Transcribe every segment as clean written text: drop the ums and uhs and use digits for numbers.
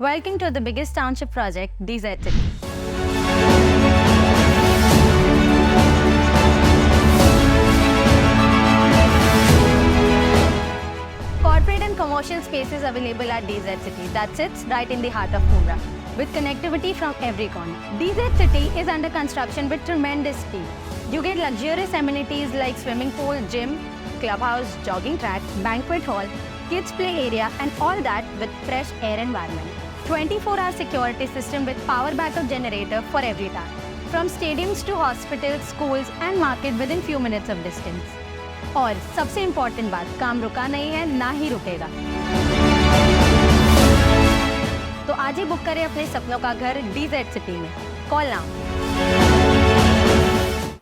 Welcome to the biggest township project, DZ City. Corporate and commercial spaces available at DZ City that sits right in the heart of Mumra, with connectivity from every corner. DZ City is under construction with tremendous speed. You get luxurious amenities like swimming pool, gym, clubhouse, jogging track, banquet hall, kids play area, and all that with fresh air environment. 24-hour security system with power backup generator for every town. From stadiums to hospitals, schools and market within few minutes of distance. और सबसे important बात, काम रुका नहीं है, ना ही रुकेगा। तो आज ही बुक करें अपने सपनों का घर DZ सिटी में। Call now.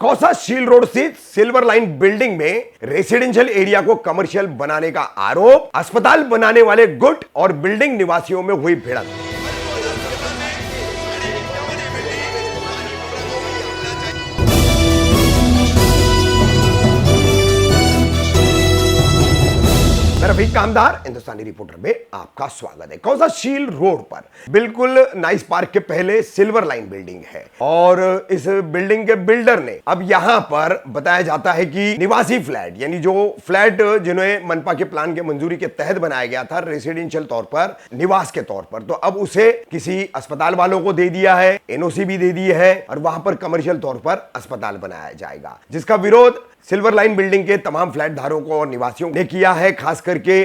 Kausa Shil road स्थित सिल्वर लाइन बिल्डिंग में रेसिडेंशियल एरिया को कमर्शियल बनाने का आरोप, अस्पताल बनाने वाले गुट और बिल्डिंग निवासियों में हुई भिड़ंत। रफीक कामदार हिंदुस्तानी रिपोर्टर में आपका स्वागत है। कौसा शील रोड पर बिल्कुल नाइस पार्क के पहले सिल्वर लाइन बिल्डिंग है और इस बिल्डिंग के बिल्डर ने अब यहां पर बताया जाता है कि निवासी फ्लैट यानी जो फ्लैट जिन्हें मनपा के प्लान के मंजूरी के तहत बनाया गया था रेसिडेंशियल तौर पर, निवास के तौर पर, तो अब उसे किसी अस्पताल वालों को दे दिया है, एनओसी भी दे दी है और वहां पर कमर्शियल तौर पर अस्पताल बनाया जाएगा, जिसका विरोध सिल्वर लाइन बिल्डिंग के तमाम फ्लैट धारकों और निवासियों ने किया है। खास करके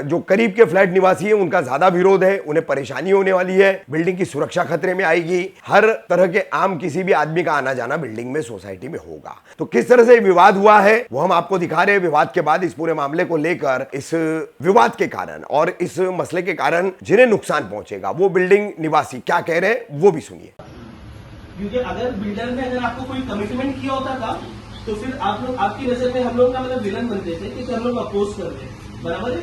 जो करीब के फ्लैट निवासी हैं उनका ज्यादा विरोध है, उन्हें परेशानी होने वाली है, बिल्डिंग की सुरक्षा खतरे में आएगी, हर तरह के आम किसी भी आदमी का आना जाना बिल्डिंग में, सोसाइटी में होगा। तो किस तरह से विवाद हुआ है वो हम आपको दिखा रहे हैं। विवाद के बाद इस पूरे मामले को लेकर इस विवाद के कारण और इस मसले के कारण जिन्हें नुकसान पहुंचेगा वो बिल्डिंग निवासी क्या कह रहे हैं वो भी सुनिए। क्योंकि अगर बिल्डर ने अगर आपको कोई कमिटमेंट किया होता था तो फिर आप लोग, आपकी नजर में हम लोग का मतलब विलन बनते थे कि हम लोग अपोज कर रहे हैं, बराबर है।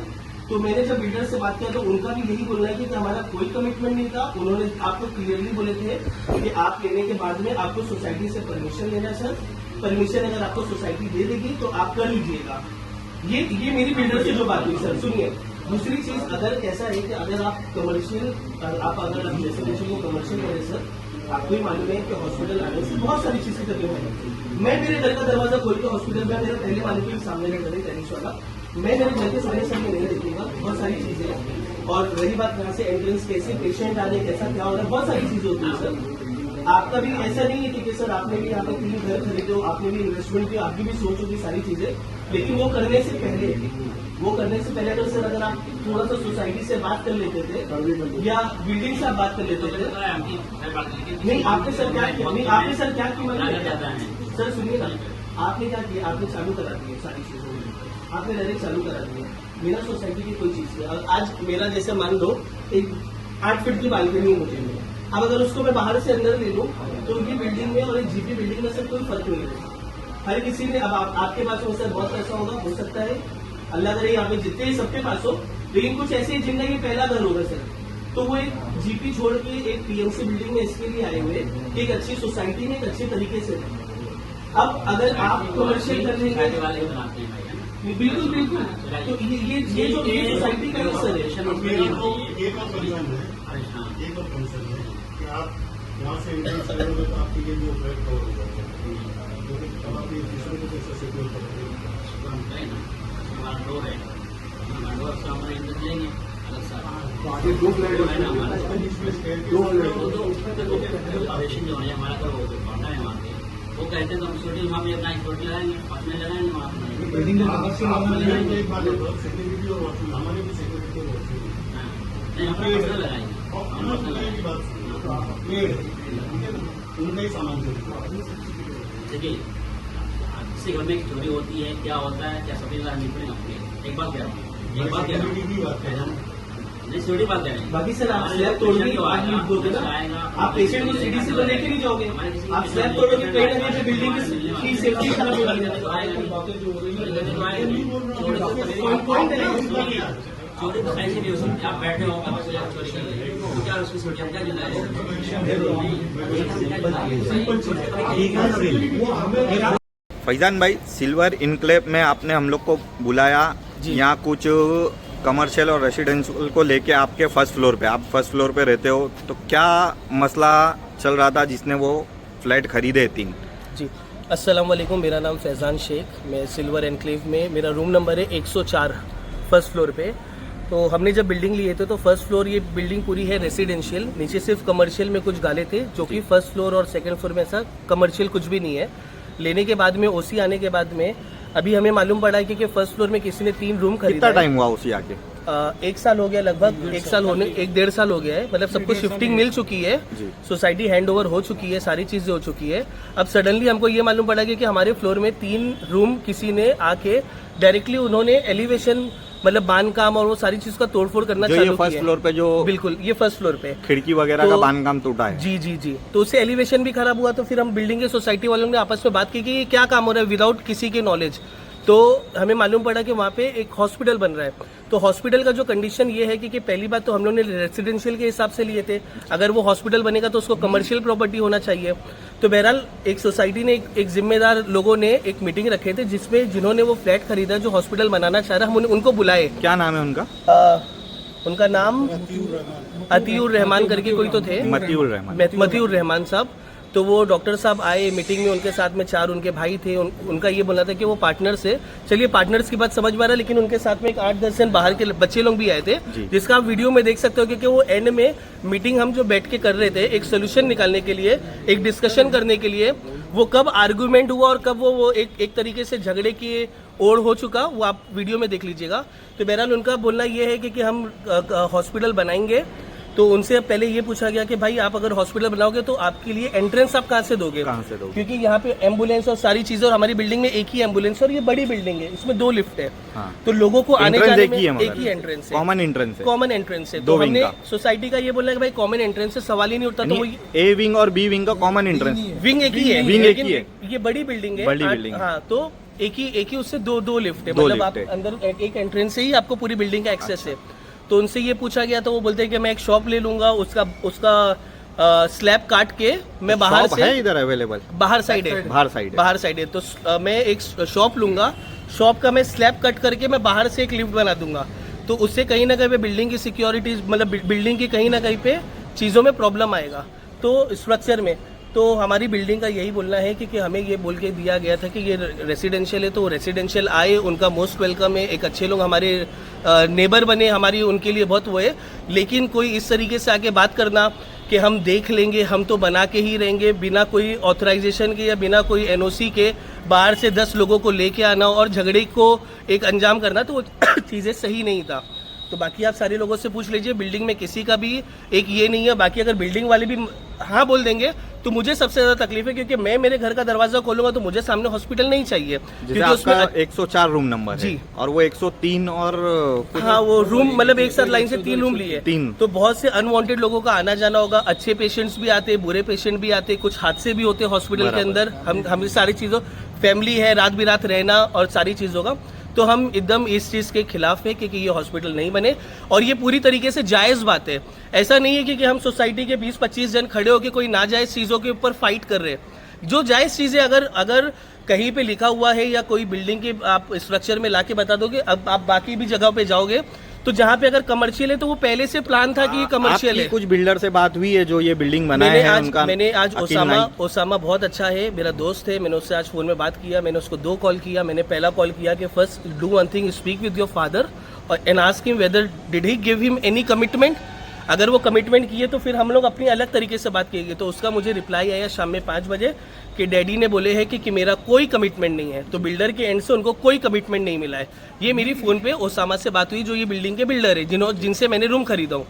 तो मैंने जब बिल्डर से बात किया तो उनका भी यही बोलना है कि हमारा कोई कमिटमेंट नहीं था। उन्होंने आपको क्लियरली बोले थे कि आप लेने के बाद में आपको सोसाइटी से परमिशन लेना है सर, परमिशन अगर आपको सोसाइटी दे देगी तो आप कर लीजिएगा। ये मेरी बिल्डर से जो बात हुई सर, सुनिए। दूसरी चीज, अगर ऐसा है कि अगर आप कमर्शियल, आप अगर रेसिडेंशियल को कमर्शियल करें सर, आपको ही मालूम है कि हॉस्पिटल आने से बहुत सारी चीजें करनी है। मैं मेरे घर का दरवाजा खोल के हॉस्पिटल में मेरे पहले वाले के सामने नहीं करी टेनिस वाला, मैं मेरे घर के सामने सामने नहीं देखूंगा, बहुत सारी चीजें हैं। और रही बात यहाँ से एंट्रेंस, कैसे पेशेंट आ रहे, कैसा क्या हो रहा है, बहुत सारी चीजें होती है सर। आपका भी ऐसा नहीं है कि सर आपने भी यहाँ पे 3 घर खरीदे हो, आपने भी इन्वेस्टमेंट की, आपकी भी सोच होगी सारी चीजें, लेकिन वो करने से पहले अगर सर अगर आप थोड़ा सा सोसाइटी से बात कर लेते थे या बिल्डिंग से आप बात कर लेते थे। नहीं, आपने सर क्या किया, नहीं आपने सर क्या किया, सर सुनिए ना, आपने क्या किया, आपने चालू करा दिए सारी चीजें, आपने डायरेक्ट चालू करा दिया। मेरा सोसाइटी की कोई चीज नहीं। आज मेरा जैसे मान लो एक 8 फीट की बालकनी है मुझे में, अब अगर उसको मैं बाहर से अंदर ले लूँ तो ये बिल्डिंग में और एक जीपी बिल्डिंग में सर कोई फर्क नहीं है। हर किसी ने, अब आपके पास में सर बहुत पैसा होगा, हो सकता है अल्लाह करे यहाँ पे जितने सबके पास हो, लेकिन कुछ ऐसे जिनका ये पहला घर होगा सर, तो वो एक जीपी छोड़ के एक पीएमसी बिल्डिंग में इसके लिए आए हुए एक अच्छी सोसाइटी में एक अच्छे तरीके से। अब अगर आप कमर्शियल कर लेंगे, बिल्कुल बिल्कुल, तो ये जो सोसाइटी का सर है, एक और कंसर्न है कि आप यहाँ से एंट्रेंस करोगे तो आपके ये जो फ्लैट कवर हो जाएगा, अब आप दूसरे को कैसे सिक्योर करोगे? डोर है, डोर से हमारे अंदर जाएंगे अलग सा। आगे 2 फ्लैट है ना हमारा, 2 ऑपरेशन जो है हमारा का वो कॉन्टा है वहाँ पे, वो कहते हैं तो हम छोटी वहाँ पे अपना छोटी लगाएंगे, अपने लगाएंगे वहाँ पे। बिल्डिंग में एक बात है, सिक्योरिटी और वॉशरूम, हमारे भी सिक्योरिटी और वॉशरूम नहीं, अपना पर्सनल लगाएंगे, की बात पेड़ उनका ही सामान देखिए। किसी घर में चोरी होती है, क्या होता है, क्या सभी निकलेंगे अपने। एक बात कह रहा हूँ, नहीं छोटी बात कह रहे हैं। बाकी सर आप स्लैब तोड़ोगे, आप पेशेंट को सीडी से तो लेके नहीं जाओगे, आप स्लैब तोड़ोगे, कहीं ना कहीं बिल्डिंग की सेफ्टी खराब हो जाएगी। चोरी तो ऐसी नहीं हो सकती, आप बैठे हो चोरी कर रहे हैं, क्या उसकी छोटी हम क्या जिला। फैजान भाई, सिल्वर इनक्लेव में आपने हम लोग को बुलाया, यहाँ कुछ कमर्शियल और रेसिडेंशियल को लेके आपके फर्स्ट फ्लोर पे, आप फर्स्ट फ्लोर पे रहते हो, तो क्या मसला चल रहा था जिसने वो फ्लैट खरीदे 3? जी, अस्सलाम वालेकुम, मेरा नाम फैज़ान शेख, मैं सिल्वर एनक्लेव में, मेरा रूम नंबर है 104 फर्स्ट फ्लोर पे। तो हमने जब बिल्डिंग लिए थे तो फर्स्ट फ्लोर ये बिल्डिंग पूरी है रेसिडेंशियल, नीचे सिर्फ कमर्शियल में कुछ डाले थे, जो कि फर्स्ट फ्लोर और सेकंड फ्लोर में ऐसा कमर्शियल कुछ भी नहीं है। लेने के बाद में ओसी आने के बाद में अभी हमें मालूम पड़ा है कि फर्स्ट फ्लोर में किसी ने 3 रूम खरीदा। कितना टाइम हुआ उसी आके? 1 साल हो गया, लगभग 1 साल होने 1-1.5 साल हो गया है। मतलब सबको शिफ्टिंग मिल चुकी है, सोसाइटी हैंड ओवर हो चुकी है, सारी चीजें हो चुकी है। अब सडनली हमको ये मालूम पड़ा कि हमारे फ्लोर में 3 रूम किसी ने आके डायरेक्टली उन्होंने एलिवेशन मतलब बांधकाम और वो सारी चीज का तोड़फोड़ करना चालू किया। फर्स्ट फ्लोर पे जो बिल्कुल ये फर्स्ट फ्लोर पे खिड़की वगैरह का बांधकाम टूटा है। जी जी जी, तो उससे एलिवेशन भी खराब हुआ। तो फिर हम बिल्डिंग के सोसाइटी वालों ने आपस में बात की कि ये क्या काम हो रहा है विदाउट किसी के नॉलेज। तो हमें मालूम पड़ा कि वहाँ पे एक हॉस्पिटल बन रहा है। तो हॉस्पिटल का जो कंडीशन ये है कि पहली बात तो हम लोग ने रेसिडेंशियल के हिसाब से लिए थे, अगर वो हॉस्पिटल बनेगा तो उसको कमर्शियल प्रॉपर्टी होना चाहिए। तो बहरहाल एक सोसाइटी ने एक जिम्मेदार लोगों ने एक मीटिंग रखे थे जिसमें जिन्होंने वो फ्लैट खरीदा जो हॉस्पिटल बनाना चाह रहा, हम उनको बुलाए। क्या नाम है उनका? उनका नाम अतीउर रहमान करके कोई तो थे, मतीउर रहमान साहब। तो वो डॉक्टर साहब आए मीटिंग में, उनके साथ में 4 उनके भाई थे। उनका ये बोलना था कि वो पार्टनर्स है। चलिए पार्टनर्स की बात समझ में आ रहा है, लेकिन उनके साथ में एक 8-10 जन बाहर के बच्चे लोग भी आए थे, जिसका आप वीडियो में देख सकते हो। क्योंकि वो एंड में मीटिंग हम जो बैठ के कर रहे थे एक सोल्यूशन निकालने के लिए, एक डिस्कशन करने के लिए, वो कब आर्गूमेंट हुआ और कब वो एक तरीके से झगड़े की ओर हो चुका, वो आप वीडियो में देख लीजिएगा। तो बहरहाल उनका बोलना ये है कि हम हॉस्पिटल बनाएंगे। तो उनसे पहले ये पूछा गया कि भाई आप अगर हॉस्पिटल बनाओगे तो आपके लिए एंट्रेंस आप कहाँ से दोगे? क्योंकि यहाँ पे एम्बुलेंस और सारी चीजें, और हमारी बिल्डिंग में एक ही एम्बुलेंस और ये बड़ी बिल्डिंग है, इसमें 2 लिफ्ट है। तो लोगों को आने जाने में एक ही एंट्रेंस है, कॉमन एंट्रेंस है। तो हमने सोसाइटी का ये बोला कि भाई कॉमन एंट्रेंस से सवाल ही नहीं उठता। तो ए विंग और बी विंग का कॉमन एंट्रेंस, विंग एक ही है, विंग एक ही है, ये बड़ी बिल्डिंग है। हाँ, तो एक ही उससे दो लिफ्ट है, मतलब आप अंदर एक एंट्रेंस से ही आपको पूरी बिल्डिंग का एक्सेस है। तो उनसे ये पूछा गया तो वो बोलते हैं कि मैं एक शॉप ले लूंगा, उसका स्लैब काट के मैं बाहर से, है इधर अवेलेबल, बाहर साइड है। तो मैं एक शॉप लूंगा, शॉप का मैं स्लैब कट करके मैं बाहर से एक लिफ्ट बना दूंगा। तो उससे कहीं ना कहीं पे बिल्डिंग की सिक्योरिटी, मतलब बिल्डिंग की कहीं ना कहीं पे चीज़ों में प्रॉब्लम आएगा, तो स्ट्रक्चर में। तो हमारी बिल्डिंग का यही बोलना है कि हमें ये बोल के दिया गया था कि ये रेसिडेंशियल है, तो रेसिडेंशियल आए, उनका मोस्ट वेलकम है। एक अच्छे लोग हमारे नेबर बने, हमारी उनके लिए बहुत वो है। लेकिन कोई इस तरीके से आके बात करना कि हम देख लेंगे, हम तो बना के ही रहेंगे, बिना कोई ऑथराइजेशन के या बिना कोई एनओसी के बाहर से 10 लोगों को लेके आना और झगड़े को एक अंजाम करना, तो वो चीज़ें सही नहीं था। तो बाकी आप सारे लोगों से पूछ लीजिए, बिल्डिंग में किसी का भी एक ये नहीं है। बाकी अगर बिल्डिंग वाले भी हाँ बोल देंगे तो मुझे सबसे ज्यादा तकलीफ है, क्योंकि मैं मेरे घर का दरवाजा खोलूंगा तो मुझे सामने हॉस्पिटल नहीं चाहिए। क्योंकि उसमें 104 रूम नंबर है और वो 103 और हाँ वो रूम, मतलब एक साथ लाइन से 3 रूम लिए, 3। तो बहुत से अनवांटेड लोगों का आना जाना होगा। अच्छे पेशेंट्स भी आते, बुरे पेशेंट भी आते, कुछ हादसे भी होते हॉस्पिटल के अंदर। हम सारी चीजों, फैमिली है, रात बिरात रहना और सारी चीजों का, तो हम एकदम इस चीज़ के खिलाफ है कि ये हॉस्पिटल नहीं बने। और ये पूरी तरीके से जायज़ बात है। ऐसा नहीं है कि हम सोसाइटी के 20-25 जन खड़े होकर कोई नाजायज़ चीज़ों के ऊपर फाइट कर रहे हैं। जो जायज़ चीज़ें अगर कहीं पे लिखा हुआ है या कोई बिल्डिंग के आप स्ट्रक्चर में लाके बता दोगे, अब आप बाकी भी जगह पे जाओगे तो जहाँ पे अगर कमर्शियल है तो वो पहले से प्लान था कि ये कमर्शियल है। कुछ बिल्डर से बात हुई है जो ये बिल्डिंग बनाए हैं उनका? मैंने आज ओसामा बहुत अच्छा है, मेरा दोस्त है, मैंने उससे आज फोन में बात किया। मैंने उसको 2 कॉल किया। मैंने पहला कॉल किया कि first do one thing, speak with your father and ask him weather did he give him any commitment. अगर वो कमिटमेंट किए तो फिर हम लोग अपनी अलग तरीके से बात करेंगे। तो उसका मुझे रिप्लाई आया शाम में 5 बजे कि डैडी ने बोले हैं कि मेरा कोई कमिटमेंट नहीं है। तो बिल्डर के एंड से उनको कोई कमिटमेंट नहीं मिला है। ये मेरी फ़ोन पे ओसामा से बात हुई, जो ये बिल्डिंग के बिल्डर है, जिनसे मैंने रूम खरीदा हूँ।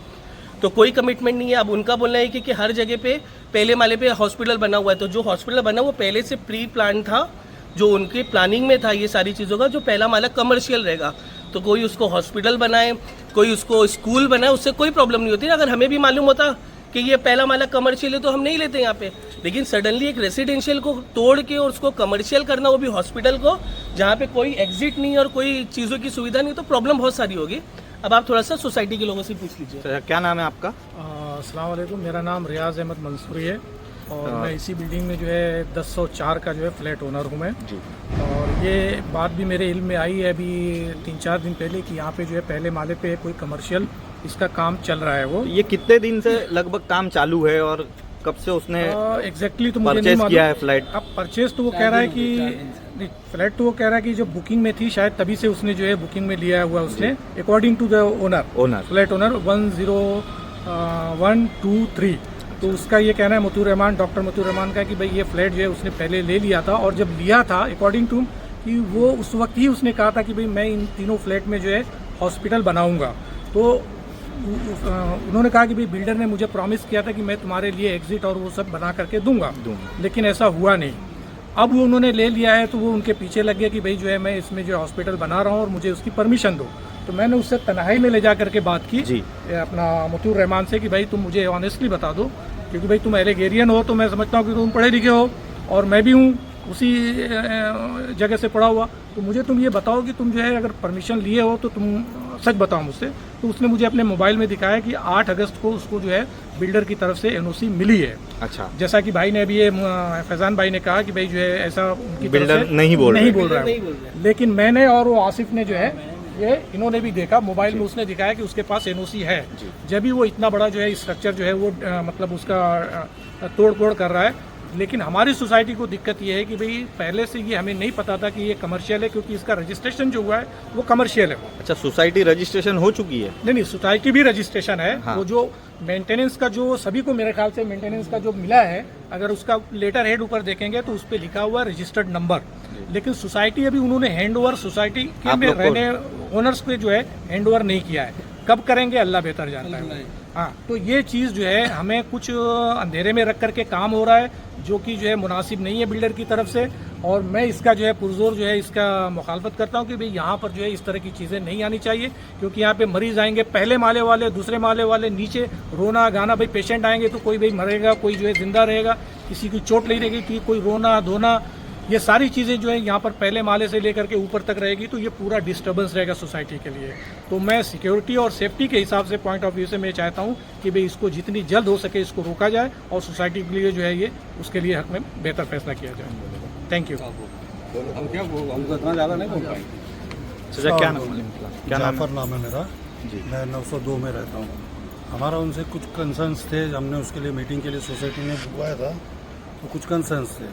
तो कोई कमिटमेंट नहीं है। अब उनका बोलना है कि हर जगह पे पहले माले पे हॉस्पिटल बना हुआ है, तो जो हॉस्पिटल बना वो पहले से प्री प्लान था, जो उनके प्लानिंग में था ये सारी चीज़ों का, जो पहला माला कमर्शियल रहेगा। तो कोई उसको हॉस्पिटल बनाए, कोई उसको स्कूल बनाए, उससे कोई प्रॉब्लम नहीं होती। अगर हमें भी मालूम होता कि ये पहला माला कमर्शियल है तो हम नहीं लेते यहाँ पे। लेकिन सडनली एक रेसिडेंशियल को तोड़ के और उसको कमर्शियल करना, वो भी हॉस्पिटल को, जहाँ पे कोई एग्जिट नहीं और कोई चीज़ों की सुविधा नहीं, तो प्रॉब्लम बहुत सारी होगी। अब आप थोड़ा सा सोसाइटी के लोगों से पूछ लीजिए। क्या नाम है आपका? अस्सलाम वालेकुम, मेरा नाम रियाज अहमद मंसूरी है और मैं इसी बिल्डिंग में जो है 1004 का जो है फ्लैट ओनर हूँ मैं जी। और ये बात भी मेरे इल्म में आई है अभी 3-4 दिन पहले कि यहाँ पे जो है पहले माले पे कोई कमर्शियल इसका काम चल रहा है वो ये कितने दिन से लगभग काम चालू है और कब से उसने एग्जैक्टली तो मुझे नहीं परचेज मालूम। किया है फ्लैट? अब परचेज तो वो कह रहा है कि नहीं, फ्लैट तो वो कह रहा है कि जब बुकिंग में थी शायद तभी से उसने जो है बुकिंग में लिया हुआ उसने according to the owner flat owner 10123। तो उसका ये कहना है मथुर रहमान, डॉक्टर मथुर रहमान का कि भाई ये फ्लैट जो है उसने पहले ले लिया था और जब लिया था अकॉर्डिंग टू कि वो उस वक्त ही उसने कहा था कि भाई मैं इन तीनों फ्लैट में जो है हॉस्पिटल बनाऊंगा। तो उन्होंने कहा कि भाई बिल्डर ने मुझे प्रॉमिस किया था कि मैं तुम्हारे लिए एग्जिट और वो सब बना करके दूंगा, लेकिन ऐसा हुआ नहीं। अब वो उन्होंने ले लिया है तो वो उनके पीछे लग गया कि भाई जो है मैं इसमें जो हॉस्पिटल बना रहा हूँ और मुझे उसकी परमिशन दो। तो मैंने उससे तन्हाई में ले जा करके बात की अपना मथुर रहमान से कि भाई तुम मुझे ऑनेस्टली बता दो, क्योंकि भाई तुम एलेगेरियन हो तो मैं समझता हूँ कि तुम पढ़े लिखे हो और मैं भी हूँ उसी जगह से पढ़ा हुआ, तो मुझे तुम ये बताओ कि तुम जो है अगर परमिशन लिए हो तो तुम सच बताओ मुझसे। तो उसने मुझे अपने मोबाइल में दिखाया कि 8 अगस्त को उसको जो है बिल्डर की तरफ से एनओसी मिली है। अच्छा, जैसा कि भाई ने अभी ये फैजान भाई ने कहा कि भाई जो है ऐसा उनकी बिल्डर नहीं बोल रहा है, लेकिन मैंने और वो आसिफ ने जो है ये इन्होंने भी देखा मोबाइल में, उसने दिखाया कि उसके पास एनओसी है। जब भी वो इतना बड़ा जो है स्ट्रक्चर जो है वो मतलब उसका तोड़ फोड़ कर रहा है। लेकिन हमारी सोसाइटी को दिक्कत ये है कि भाई पहले से ये हमें नहीं पता था कि ये कमर्शियल है, क्योंकि इसका रजिस्ट्रेशन जो हुआ है वो कमर्शियल है। अच्छा, सोसाइटी रजिस्ट्रेशन हो चुकी है? नहीं, सोसाइटी भी रजिस्ट्रेशन है। हाँ। वो जो मेंटेनेंस का जो सभी को मेरे ख्याल से मेंटेनेंस का जो मिला है, अगर उसका लेटर हेड ऊपर देखेंगे तो उस पर लिखा हुआ है रजिस्टर्ड नंबर। लेकिन सोसाइटी अभी उन्होंने हैंड ओवर सोसाइटी के में रहने ओनर्स पे जो है हैंड ओवर नहीं किया है। कब करेंगे अल्लाह बेहतर जानता है। हाँ, तो ये चीज़ जो है हमें कुछ अंधेरे में रख करके काम हो रहा है, जो कि जो है मुनासिब नहीं है बिल्डर की तरफ से। और मैं इसका जो है पुरजोर जो है इसका मुखालफत करता हूँ कि भाई यहाँ पर जो है इस तरह की चीज़ें नहीं आनी चाहिए, क्योंकि यहाँ पे मरीज आएंगे, पहले माले वाले, दूसरे माले वाले, नीचे रोना गाना, भाई पेशेंट आएंगे तो कोई भाई मरेगा, कोई जो है जिंदा रहेगा, किसी की चोट नहीं रहेगी, कि कोई रोना धोना, ये सारी चीज़ें जो है यहाँ पर पहले माले से लेकर के ऊपर तक रहेगी, तो ये पूरा डिस्टर्बेंस रहेगा सोसाइटी के लिए। तो मैं सिक्योरिटी और सेफ्टी के हिसाब से पॉइंट ऑफ व्यू से मैं चाहता हूँ कि भाई इसको जितनी जल्द हो सके इसको रोका जाए और सोसाइटी के लिए जो है ये उसके लिए हक में बेहतर फैसला किया जाए। Thank you. क्या जाफर नाम है मेरा जी, मैं 902 में रहता हूँ। हमारा उनसे कुछ कंसर्न्स थे, हमने उसके लिए मीटिंग के लिए सोसाइटी ने बुलवाया था, तो कुछ कंसर्न्स थे।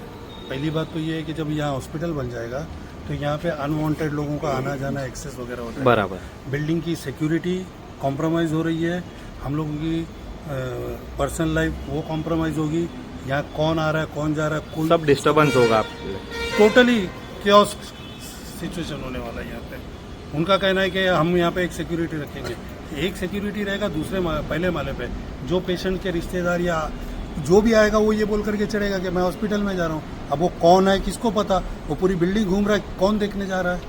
पहली बात तो ये है कि जब यहाँ हॉस्पिटल बन जाएगा तो यहाँ पे अनवांटेड लोगों का आना जाना एक्सेस वगैरह होता है। बराबर। बिल्डिंग की सिक्योरिटी कॉम्प्रोमाइज़ हो रही है, हम लोगों की पर्सनल लाइफ वो कॉम्प्रोमाइज़ होगी। यहाँ कौन आ रहा है कौन जा रहा है कोई सब डिस्टर्बेंस होगा आपके, टोटली क्योस सिचुएशन होने वाला है यहाँ पे। उनका कहना है कि हम यहाँ पे एक सिक्योरिटी रखेंगे, एक सिक्योरिटी रहेगा दूसरे पहले माले पे, जो पेशेंट के रिश्तेदार या जो भी आएगा वो ये बोल करके चढ़ेगा कि मैं हॉस्पिटल में जा रहा हूँ। अब वो कौन है किसको पता, वो पूरी बिल्डिंग घूम रहा है, कौन देखने जा रहा है।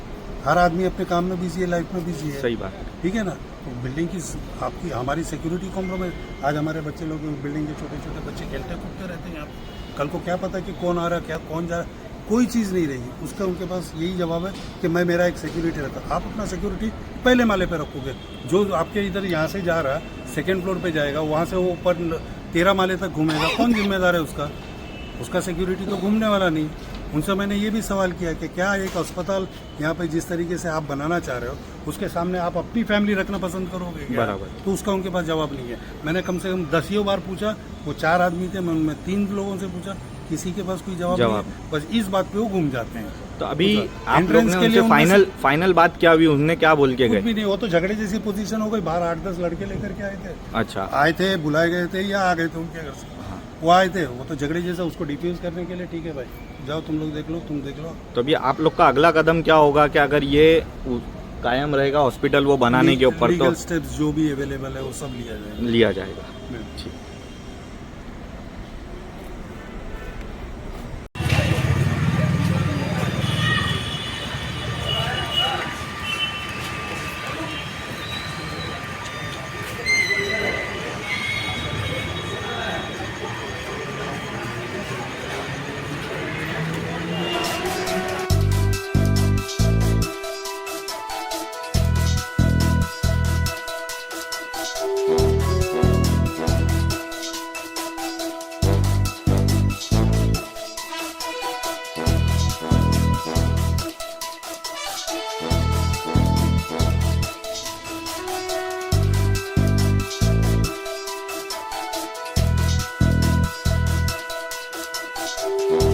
हर आदमी अपने काम में बिजी है, लाइफ में बिजी है। सही बात, ठीक है ना। तो बिल्डिंग की आपकी हमारी सिक्योरिटी कॉम्प्रोमाइज। आज हमारे बच्चे लोग बिल्डिंग के छोटे छोटे बच्चे खेलते कूदते रहते हैं यहाँ पे, कल को क्या पता कि कौन आ रहा है, क्या कौन जा रहा है, कोई चीज़ नहीं रहेगी। उसका उनके पास यही जवाब है कि मैं मेरा एक सिक्योरिटी रहता। आप अपना सिक्योरिटी पहले माले पे रखोगे, जो आपके इधर यहाँ से जा रहा है सेकेंड फ्लोर पे जाएगा, वहाँ से वो ऊपर 13 माले तक घूमेगा, कौन जिम्मेदार है उसका? उसका सिक्योरिटी तो घूमने वाला नहीं। उनसे मैंने ये भी सवाल किया कि क्या एक अस्पताल यहाँ पे जिस तरीके से आप बनाना चाह रहे हो उसके सामने आप अपनी फैमिली रखना पसंद करोगे क्या? बराबर। तो उसका उनके पास जवाब नहीं है। मैंने कम से कम 10 बार पूछा, वो 4 आदमी थे, मैं उनमें 3 लोगों से पूछा, किसी के पास कोई जवाब नहीं है। बस इस बात पे वो घूम जाते हैं। तो अभी आप लोग ने उनसे फाइनल बात क्या हुई, उन्होंने क्या बोल के गए? कुछ भी नहीं, वो तो झगड़े जैसी पोजीशन हो गई। बाहर 8-10 लड़के लेकर के आए थे। अच्छा, आए थे, बुलाए गए थे या आ गए थे उनके घर से? वो आए थे, वो तो झगड़े जैसा उसको डिफ्यूज करने के लिए, ठीक है भाई जाओ तुम लोग देख लो, तुम देख लो। तो अभी आप लोग का अगला कदम क्या होगा कि अगर ये कायम रहेगा हॉस्पिटल वो बनाने के ऊपर, तो स्टेप्स जो भी अवेलेबल है वो सब लिया जाएगा। ठीक। है।